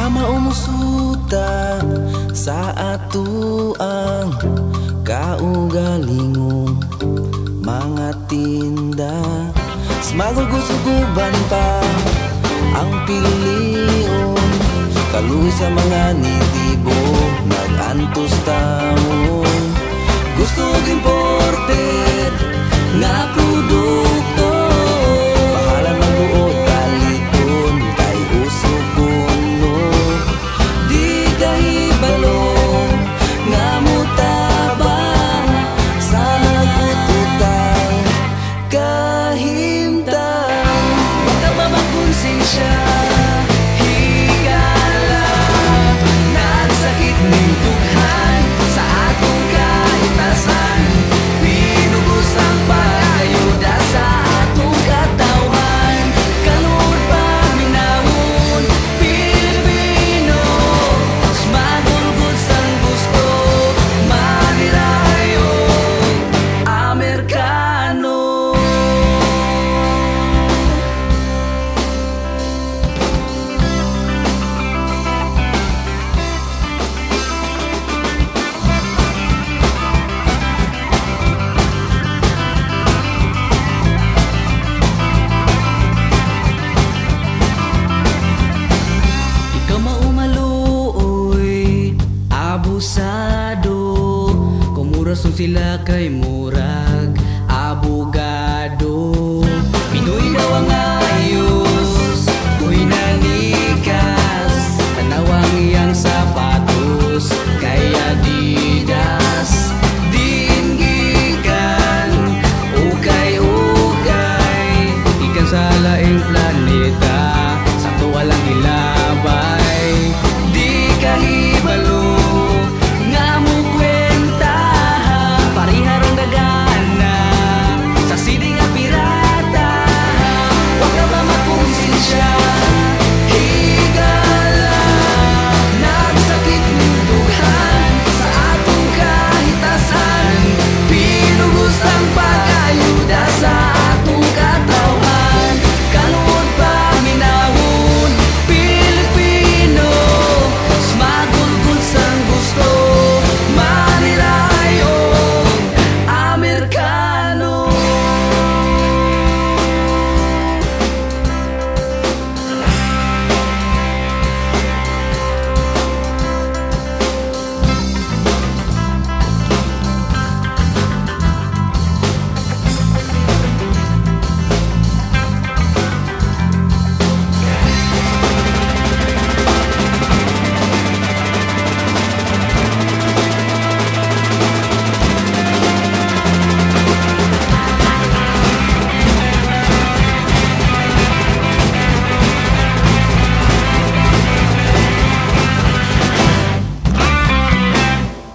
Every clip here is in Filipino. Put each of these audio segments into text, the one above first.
Maumusuta sa ato ang kaugalingong mga tinda. Smagulgusuguban pa ang pilion, kaluy sa mga nitibo nag-antos taon. Gusto imported nga produkto, bahala magbuot kaliton kay usog kuno. Di kahibalo nga mutabang sa nagututang kahimtang. Baka ba magkonsensya higala, nagsakit ning dughan sa atong kahitasan. Pinugos ang pagayuda sa atong katawhan. Kaluod pa minawon Pilipino, smagulgod sang gusto manirayo Amerikano. Abusado, kumurason sila kay murag abogado. Pinoy daw ang ayos, ko'y nanikas, tanawang iyang sapatos kay Adidas. Dingigan, ukay-ukay, ikan sa laing planeta, sakto walang ilabay. Di kahibalo nga mo kwenta, pariharong dagana sa sidi nga pirata. Huwag ka ba makonsensya higala, nagsakit ning dughan sa atong kahitasan. Pinugos ang pag-ayuda sa atong katawhan. Kaluod pa minawon Pilipino, smagulgod sang gusto manirayo Amerikano.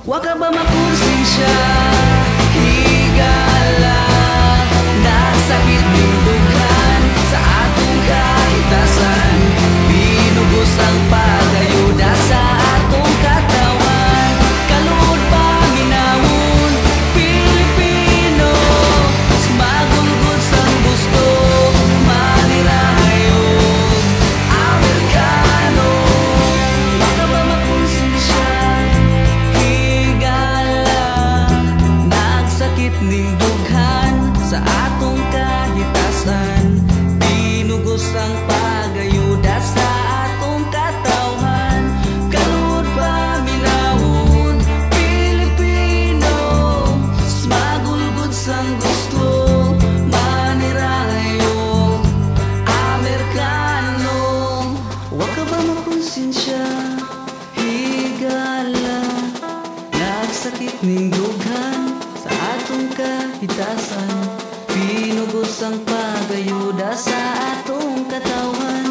Huwag ka ba makonsensya higala, nagsakit ning dughan sa atong kahitasan. Pinugos ang pag-ayuda sa atong katawan. Kaluod pa minawon Pilipino, smagulgod sang gusto manirayo Amerikano. Huwag ka ba makonsensya higala, nagsakit ning dughan sa atong kahitasan. Pinugos ang pag-ayuda sa atong katawhan. Kaluod pa minawon Pilipino, smagulgod sang gusto manirayo Amerikano. Huwag ka ba makonsensya higala, nagsakit ning dughan sa atong kahitasan. Pinugos ang pag-ayuda sa atong katawan.